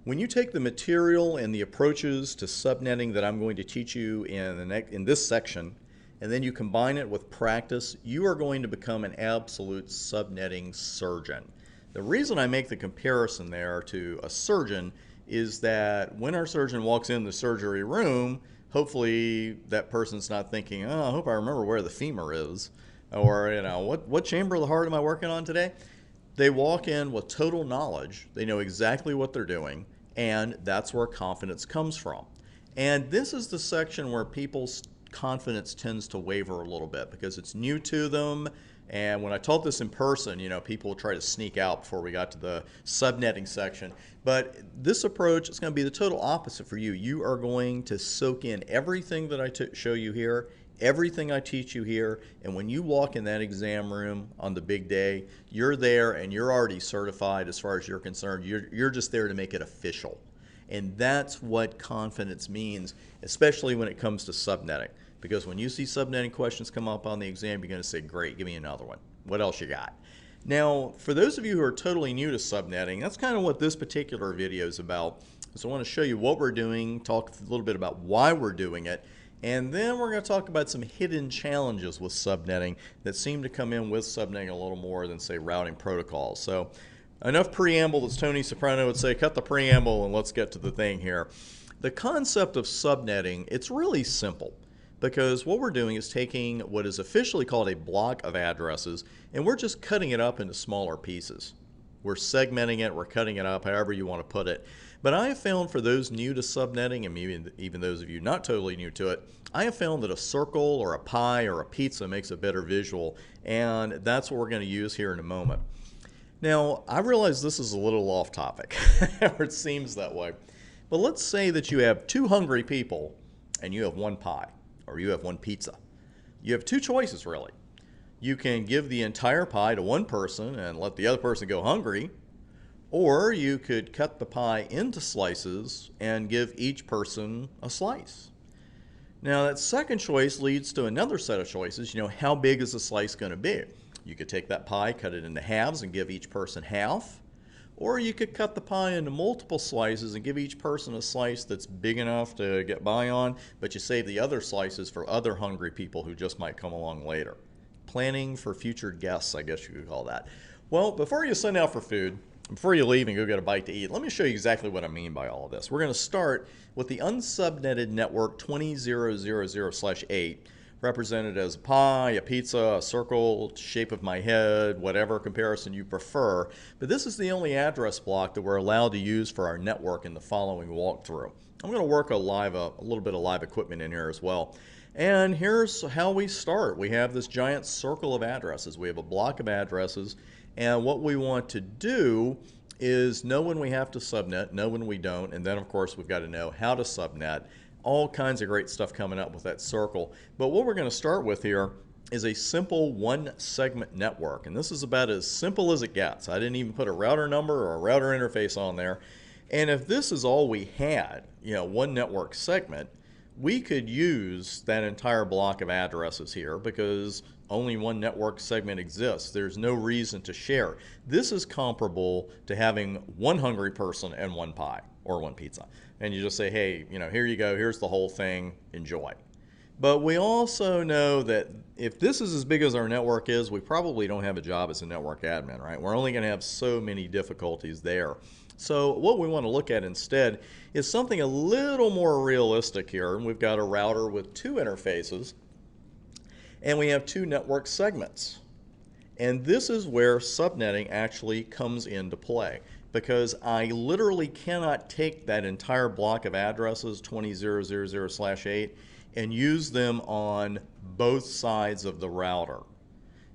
When you take the material and the approaches to subnetting that I'm going to teach you in this section, and then you combine it with practice, you are going to become an absolute subnetting surgeon. The reason I make the comparison there to a surgeon is that when our surgeon walks in the surgery room, hopefully that person's not thinking, oh, I hope I remember where the femur is, or what chamber of the heart am I working on today? They walk in with total knowledge. They know exactly what they're doing, and that's where confidence comes from. And this is the section where people's confidence tends to waver a little bit because it's new to them. And when I taught this in person, people try to sneak out before we got to the subnetting section. But this approach is going to be the total opposite for you. You are going to soak in everything that I show you here, everything I teach you here, and when you walk in that exam room on the big day, you're there and you're already certified as far as you're concerned. You're just there to make it official. And that's what confidence means, especially when it comes to subnetting. Because when you see subnetting questions come up on the exam, you're going to say, great, give me another one. What else you got? Now, for those of you who are totally new to subnetting, that's kind of what this particular video is about. So I want to show you what we're doing, talk a little bit about why we're doing it, and then we're going to talk about some hidden challenges with subnetting that seem to come in with subnetting a little more than, say, routing protocols. So enough preamble, as Tony Soprano would say, cut the preamble and let's get to the thing here. The concept of subnetting, it's really simple. Because what we're doing is taking what is officially called a block of addresses and we're just cutting it up into smaller pieces. We're segmenting it, we're cutting it up, however you want to put it. But I have found for those new to subnetting, and maybe even those of you not totally new to it, I have found that a circle or a pie or a pizza makes a better visual, and that's what we're going to use here in a moment. Now, I realize this is a little off topic, or it seems that way. But let's say that you have two hungry people and you have one pie. Or you have one pizza. You have two choices, really. You can give the entire pie to one person and let the other person go hungry, or you could cut the pie into slices and give each person a slice. Now that second choice leads to another set of choices. How big is the slice going to be? You could take that pie, cut it into halves and give each person half. Or you could cut the pie into multiple slices and give each person a slice that's big enough to get by on, but you save the other slices for other hungry people who just might come along later. Planning for future guests, I guess you could call that. Well, before you send out for food, before you leave and go get a bite to eat, let me show you exactly what I mean by all of this. We're going to start with the unsubnetted network 20000/8, represented as a pie, a pizza, a circle, shape of my head, whatever comparison you prefer. But this is the only address block that we're allowed to use for our network in the following walkthrough. I'm going to work a little bit of live equipment in here as well. And here's how we start. We have this giant circle of addresses. We have a block of addresses. And what we want to do is know when we have to subnet, know when we don't, and then of course we've got to know how to subnet. All kinds of great stuff coming up with that circle. But what we're going to start with here is a simple one segment network. And this is about as simple as it gets. I didn't even put a router number or a router interface on there. And if this is all we had, one network segment, we could use that entire block of addresses here because only one network segment exists. There's no reason to share. This is comparable to having one hungry person and one pie or one pizza. And you just say, hey, here you go, here's the whole thing, enjoy. But we also know that if this is as big as our network is, we probably don't have a job as a network admin, right? We're only going to have so many difficulties there. So what we want to look at instead is something a little more realistic here. And we've got a router with two interfaces, and we have two network segments. And this is where subnetting actually comes into play, because I literally cannot take that entire block of addresses, 20000/8, and use them on both sides of the router.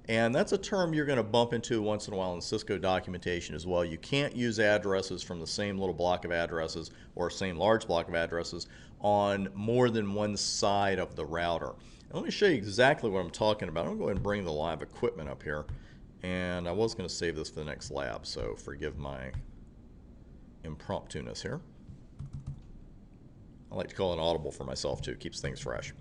And that's a term you're going to bump into once in a while in Cisco documentation as well. You can't use addresses from the same little block of addresses or same large block of addresses on more than one side of the router. And let me show you exactly what I'm talking about. I'm going to go ahead and bring the live equipment up here. And I was going to save this for the next lab, so forgive my impromptu-ness here. I like to call it audible for myself too, keeps things fresh.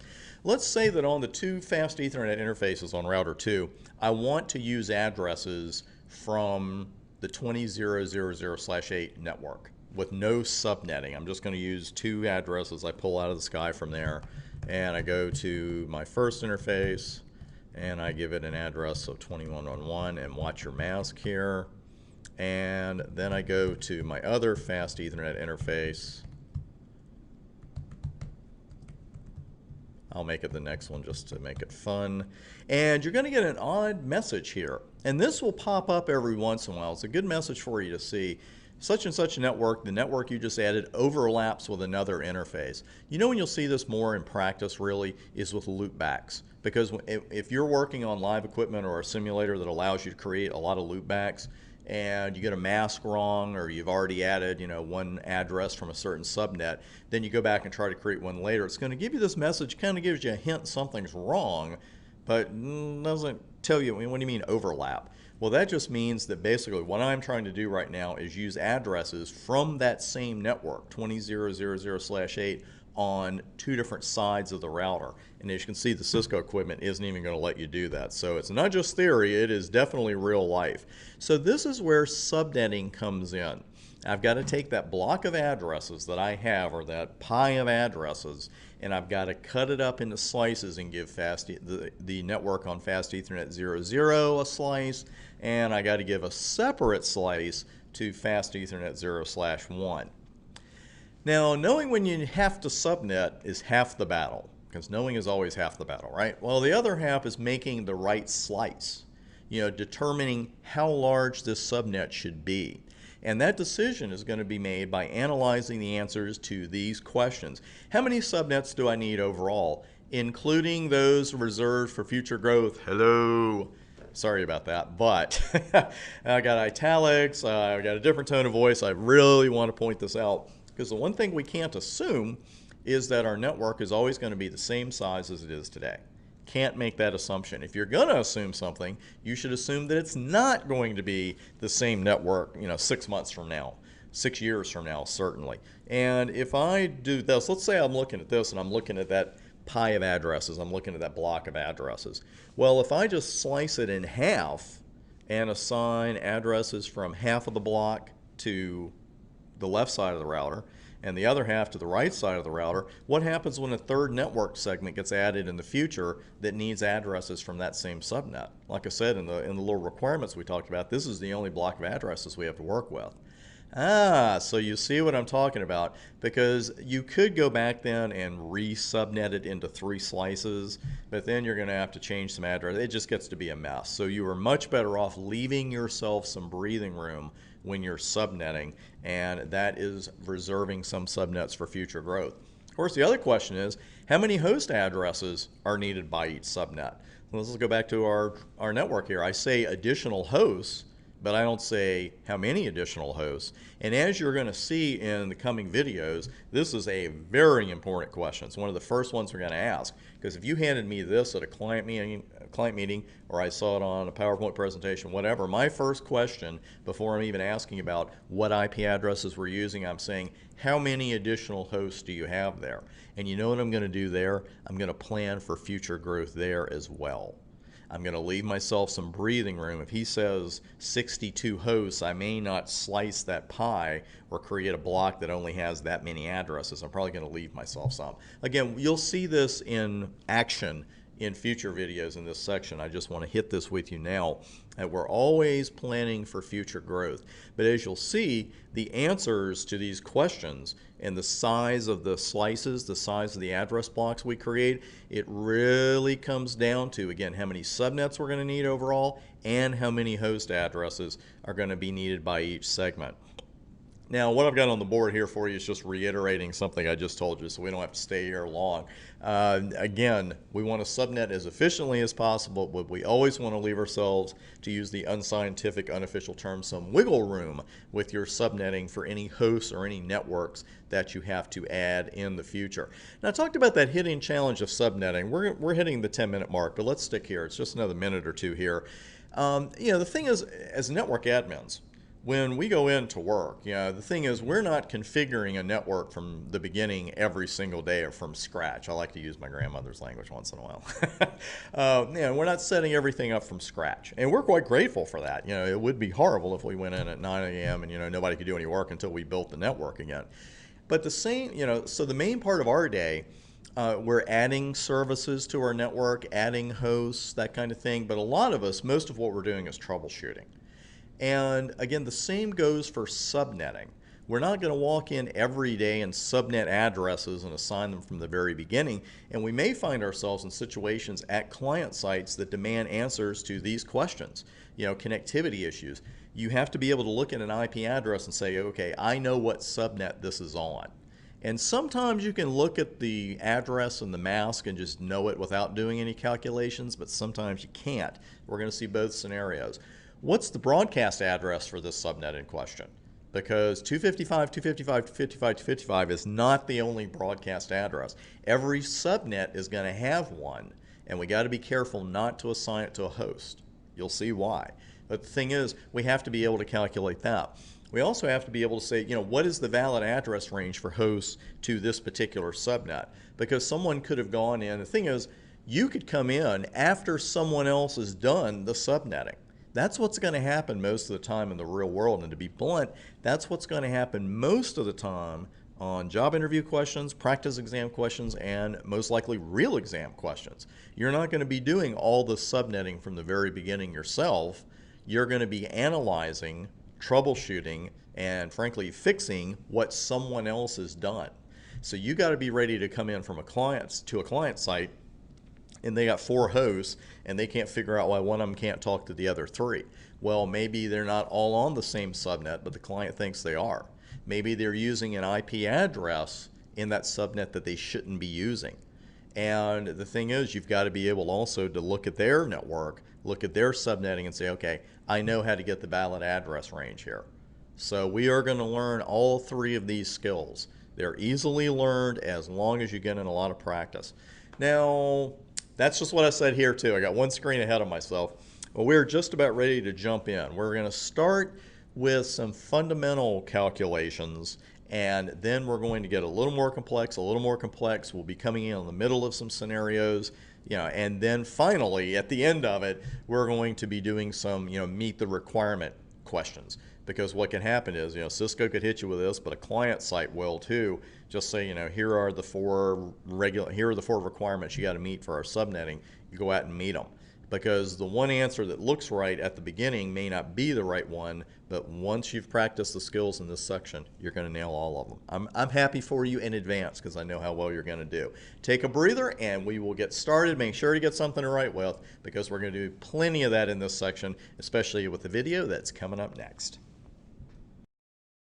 Let's say that on the two fast Ethernet interfaces on router 2, I want to use addresses from the 20000/8 network. with no subnetting. I'm just going to use 2 addresses I pull out of the sky from there, and I go to my first interface and I give it an address of 2111, and watch your mask here. And then I go to my other fast Ethernet interface. I'll make it the next one just to make it fun. And you're going to get an odd message here. And this will pop up every once in a while. It's a good message for you to see. Such and such network, the network you just added, overlaps with another interface. You know when you'll see this more in practice really is with loopbacks. Because if you're working on live equipment or a simulator that allows you to create a lot of loopbacks, and you get a mask wrong, or you've already added, one address from a certain subnet, then you go back and try to create one later. It's going to give you this message, kind of gives you a hint something's wrong, but doesn't tell you. What do you mean overlap? Well, that just means that basically what I'm trying to do right now is use addresses from that same network, 20.0.0/8, on 2 different sides of the router. And as you can see, the Cisco equipment isn't even going to let you do that. So it's not just theory, it is definitely real life. So this is where subnetting comes in. I've got to take that block of addresses that I have, or that pie of addresses, and I've got to cut it up into slices and give the network on Fast Ethernet 00 a slice, and I got to give a separate slice to Fast Ethernet 0/1. Now, knowing when you have to subnet is half the battle, because knowing is always half the battle, right? Well, the other half is making the right slice, determining how large this subnet should be. And that decision is going to be made by analyzing the answers to these questions. How many subnets do I need overall, including those reserved for future growth? Hello. Sorry about that, but I got italics, I got a different tone of voice. I really want to point this out, because the one thing we can't assume is that our network is always going to be the same size as it is today. Can't make that assumption. If you're going to assume something, you should assume that it's not going to be the same network, 6 months from now, 6 years from now, certainly. And if I do this, let's say I'm looking at this and I'm looking at that pie of addresses, I'm looking at that block of addresses. Well, if I just slice it in half and assign addresses from half of the block to the left side of the router and the other half to the right side of the router, what happens when a third network segment gets added in the future that needs addresses from that same subnet? Like I said in the little requirements we talked about, this is the only block of addresses we have to work with. So you see what I'm talking about, because you could go back then and re-subnet it into 3 slices, but then you're going to have to change some address. It just gets to be a mess. So you are much better off leaving yourself some breathing room when you're subnetting, and that is reserving some subnets for future growth. Of course, the other question is, how many host addresses are needed by each subnet? Well, let's go back to our network here. I say additional hosts, but I don't say how many additional hosts. And as you're going to see in the coming videos, this is a very important question. It's one of the first ones we're going to ask, because if you handed me this at a client meeting, or I saw it on a PowerPoint presentation, whatever, my first question before I'm even asking about what IP addresses we're using, I'm saying, how many additional hosts do you have there? And you know what I'm going to do there? I'm going to plan for future growth there as well. I'm going to leave myself some breathing room. If he says 62 hosts, I may not slice that pie or create a block that only has that many addresses. I'm probably going to leave myself some. Again, you'll see this in action in future videos in this section. I just want to hit this with you now, that we're always planning for future growth. But as you'll see, the answers to these questions and the size of the slices, the size of the address blocks we create, it really comes down to, again, how many subnets we're going to need overall and how many host addresses are going to be needed by each segment. Now, what I've got on the board here for you is just reiterating something I just told you, so we don't have to stay here long. Again, we want to subnet as efficiently as possible, but we always want to leave ourselves, to use the unscientific, unofficial term, some wiggle room with your subnetting for any hosts or any networks that you have to add in the future. Now, I talked about that hidden challenge of subnetting. We're hitting the 10-minute mark, but let's stick here. It's just another minute or two here. The thing is, as network admins, when we go into work, the thing is we're not configuring a network from the beginning every single day or from scratch. I like to use my grandmother's language once in a while. We're not setting everything up from scratch. And we're quite grateful for that. It would be horrible if we went in at 9 a.m. and, nobody could do any work until we built the network again. But the same, so the main part of our day, we're adding services to our network, adding hosts, that kind of thing. But a lot of us, most of what we're doing is troubleshooting. And again, the same goes for subnetting. We're not going to walk in every day and subnet addresses and assign them from the very beginning. And we may find ourselves in situations at client sites that demand answers to these questions, connectivity issues. You have to be able to look at an IP address and say, okay, I know what subnet this is on. And sometimes you can look at the address and the mask and just know it without doing any calculations, but sometimes you can't. We're going to see both scenarios. What's the broadcast address for this subnet in question? Because 255, 255, 255, 255 is not the only broadcast address. Every subnet is going to have one, and we got to be careful not to assign it to a host. You'll see why. But the thing is, we have to be able to calculate that. We also have to be able to say, what is the valid address range for hosts to this particular subnet? Because someone could have gone in. The thing is, you could come in after someone else has done the subnetting. That's what's going to happen most of the time in the real world. And to be blunt, that's what's going to happen most of the time on job interview questions, practice exam questions, and most likely real exam questions. You're not going to be doing all the subnetting from the very beginning yourself. You're going to be analyzing, troubleshooting, and frankly fixing what someone else has done. So you got to be ready to come in from a client site, and they got 4 hosts, and they can't figure out why one of them can't talk to the other 3. Well, maybe they're not all on the same subnet, but the client thinks they are. Maybe they're using an IP address in that subnet that they shouldn't be using. And the thing is, you've got to be able also to look at their network, look at their subnetting and say, okay, I know how to get the valid address range here. So we are going to learn all 3 of these skills. They're easily learned as long as you get in a lot of practice. Now, that's just what I said here too. I got one screen ahead of myself. Well, we're just about ready to jump in. We're going to start with some fundamental calculations, and then we're going to get a little more complex, a little more complex. We'll be coming in the middle of some scenarios, and then finally, at the end of it, we're going to be doing some, meet the requirement questions. Because what can happen is, Cisco could hit you with this, but a client site will too. Just say, here are the 4 requirements you got to meet for our subnetting. You go out and meet them. Because the one answer that looks right at the beginning may not be the right one, but once you've practiced the skills in this section, you're going to nail all of them. I'm happy for you in advance because I know how well you're going to do. Take a breather and we will get started. Make sure to get something to write with because we're going to do plenty of that in this section, especially with the video that's coming up next.